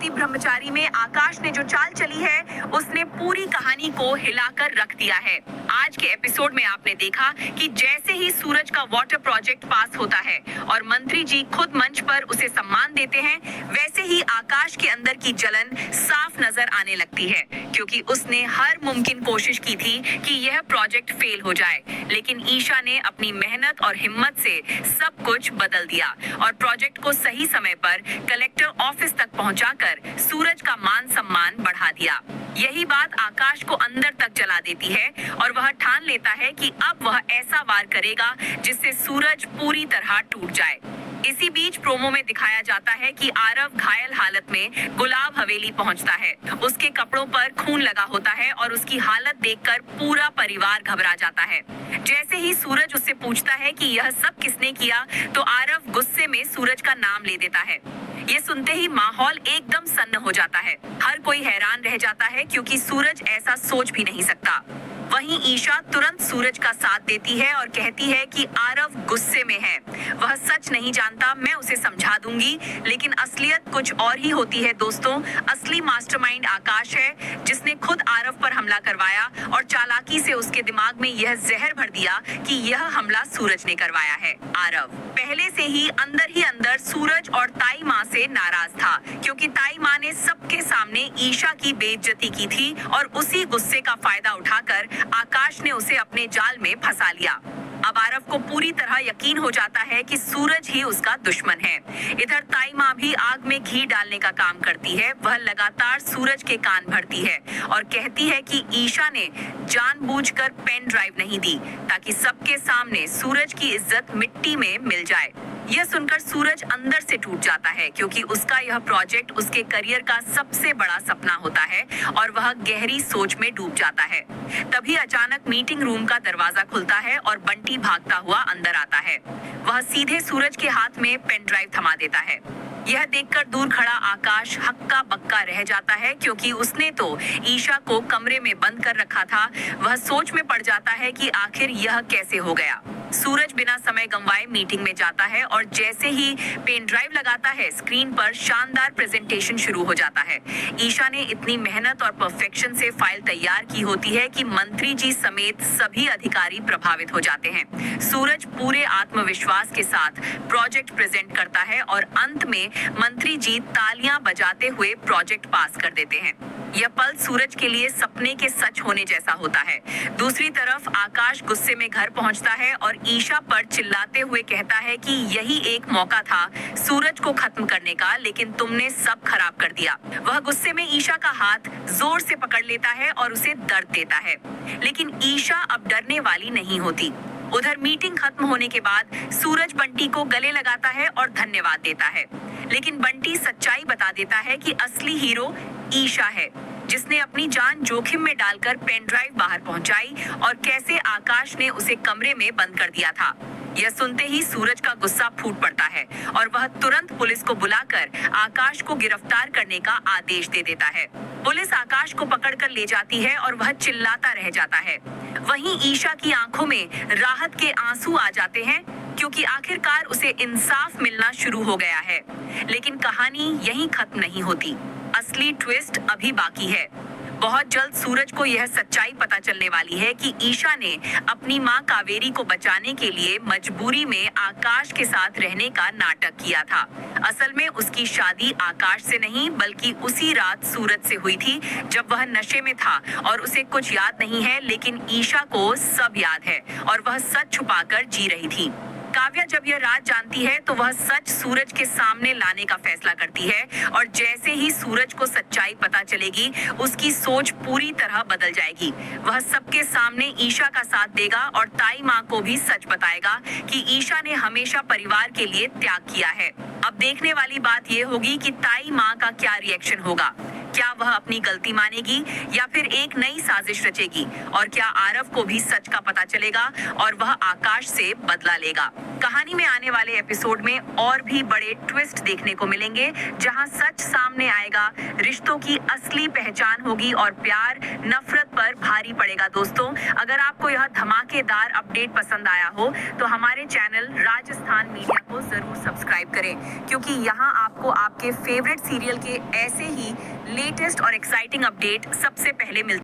ज्योति ब्रह्मचारी में आकाश ने जो चाल चली है उसने पूरी कहानी को हिलाकर रख दिया है। आज के एपिसोड में आपने देखा कि जैसे ही सूरज का वाटर प्रोजेक्ट पास होता है और मंत्री जी खुद मंच पर उसे सम्मान देते हैं, वैसे ही आकाश के अंदर की जलन साफ नजर आने लगती है, क्योंकि उसने हर मुमकिन कोशिश की थी कि यह प्रोजेक्ट फेल हो जाए, लेकिन ईशा ने अपनी मेहनत और हिम्मत से सब कुछ बदल दिया और प्रोजेक्ट को सही समय पर कलेक्टर ऑफिस तक पहुंचाकर सूरज का मान सम्मान बढ़ा दिया। यही बात आकाश को अंदर तक जला देती है और वह ठान लेता है कि अब वह ऐसा वार करेगा जिससे सूरज पूरी तरह टूट जाए। इसी बीच प्रोमो में दिखाया जाता है कि आरव घायल हालत में गुलाब हवेली पहुंचता है। उसके कपड़ों पर खून लगा होता है और उसकी हालत देखकर पूरा परिवार घबरा जाता है। जैसे ही सूरज उससे पूछता है कि यह सब किसने किया, तो आरव गुस्से में सूरज का नाम ले देता है। ये सुनते ही माहौल एकदम सन्न हो जाता है। हर कोई हैरान रह जाता है क्योंकि सूरज ऐसा सोच भी नहीं सकता। वहीं ईशा तुरंत सूरज का साथ देती है और कहती है कि आरव गुस्से में है, वह सच नहीं जानता, मैं उसे समझा दूंगी। लेकिन असलियत कुछ और ही होती है दोस्तों। असली मास्टरमाइंड आकाश है, जिसने खुद आरव पर हमला करवाया और चालाकी से उसके दिमाग में यह जहर भर दिया कि यह हमला सूरज ने करवाया है। आरव पहले से ही अंदर सूरज और ताई माँ से नाराज था, क्योंकि ताई माँ ने सबके सामने ईशा की बेइज्जती की थी और उसी गुस्से का फायदा उठाकर आकाश ने उसे अपने जाल में फंसा लिया। अब आरव को पूरी तरह यकीन हो जाता है कि सूरज ही उसका दुश्मन है। इधर ताई माँ भी आग में घी डालने का काम करती है। वह लगातार सूरज के कान भरती है और कहती है कि ईशा ने जानबूझकर पेन ड्राइव नहीं दी ताकि सबके सामने सूरज की इज्जत मिट्टी में मिल जाए। यह सुनकर सूरज अंदर से टूट जाता है, क्योंकि उसका यह प्रोजेक्ट उसके करियर का सबसे बड़ा सपना होता है और वह गहरी सोच में डूब जाता है। तभी अचानक मीटिंग रूम का दरवाजा खुलता है और बंटी भागता हुआ अंदर आता है। वह सीधे सूरज के हाथ में पेन ड्राइव थमा देता है। यह देखकर दूर खड़ा आकाश हक्का बक्का रह जाता है, क्योंकि उसने तो ईशा को कमरे में बंद कर रखा था। वह सोच में पड़ जाता है कि आखिर यह कैसे हो गया। सूरज बिना समय गंवाए मीटिंग में जाता है और जैसे ही पेन ड्राइव लगाता है, स्क्रीन पर शानदार प्रेजेंटेशन शुरू हो जाता है। ईशा ने इतनी मेहनत और परफेक्शन से फाइल तैयार की होती है कि मंत्री जी समेत सभी अधिकारी प्रभावित हो जाते हैं। सूरज पूरे आत्मविश्वास के साथ प्रोजेक्ट प्रेजेंट करता है और अंत में मंत्री जी तालियां बजाते हुए प्रोजेक्ट पास कर देते हैं। यह पल सूरज के लिए सपने के सच होने जैसा होता है। दूसरी तरफ आकाश गुस्से में घर पहुंचता है और ईशा पर चिल्लाते हुए कहता है कि यही एक मौका था सूरज को खत्म करने का, लेकिन तुमने सब खराब कर दिया। वह गुस्से में ईशा का हाथ जोर से पकड़ लेता है और उसे दर्द देता है, लेकिन ईशा अब डरने वाली नहीं होती। उधर मीटिंग खत्म होने के बाद सूरज बंटी को गले लगाता है और धन्यवाद देता है, लेकिन बंटी सच्चाई बता देता है कि असली हीरो ईशा है, जिसने अपनी जान जोखिम में डालकर पेन ड्राइव बाहर पहुंचाई और कैसे आकाश ने उसे कमरे में बंद कर दिया था। यह सुनते ही सूरज का गुस्सा फूट पड़ता है और वह तुरंत पुलिस को बुलाकर आकाश को गिरफ्तार करने का आदेश दे देता है। पुलिस आकाश को पकड़कर ले जाती है और वह चिल्लाता रह जाता है। वहीं ईशा की आंखों में राहत के आंसू आ जाते हैं, क्योंकि आखिरकार उसे इंसाफ मिलना शुरू हो गया है। लेकिन कहानी यहीं खत्म नहीं होती। असली ट्विस्ट अभी बाकी है। बहुत जल्द सूरज को यह सच्चाई पता चलने वाली है कि ईशा ने अपनी मां कावेरी को बचाने के लिए मजबूरी में आकाश के साथ रहने का नाटक किया था। असल में उसकी शादी आकाश से नहीं, बल्कि उसी रात सूरज से हुई थी, जब वह नशे में था और उसे कुछ याद नहीं है, लेकिन ईशा को सब याद है और वह सच छुपाकर जी रही थी। काव्या जब यह राज जानती है तो वह सच सूरज के सामने लाने का फैसला करती है और जैसे ही सूरज को सच्चाई पता चलेगी, उसकी सोच पूरी तरह बदल जाएगी। वह सबके सामने ईशा का साथ देगा और ताई माँ को भी सच बताएगा कि ईशा ने हमेशा परिवार के लिए त्याग किया है। अब देखने वाली बात यह होगी कि ताई माँ का क्या रिएक्शन होगा। क्या वह अपनी गलती मानेगी या फिर एक नई साजिश रचेगी, और क्या आरव को भी सच का पता चलेगा और वह आकाश से बदला लेगा। कहानी में आने वाले एपिसोड में और भी बड़े ट्विस्ट देखने को मिलेंगे, जहां सच सामने आएगा, रिश्तों रिश्तों की असली पहचान होगी और प्यार नफरत पर भारी पड़ेगा। दोस्तों, अगर आपको यह धमाकेदार अपडेट पसंद आया हो तो हमारे चैनल राजस्थान मीडिया को जरूर सब्सक्राइब करें, क्योंकि यहाँ आपको आपके फेवरेट सीरियल के ऐसे ही लेटेस्ट और एक्साइटिंग अपडेट सबसे पहले मिलते हैं।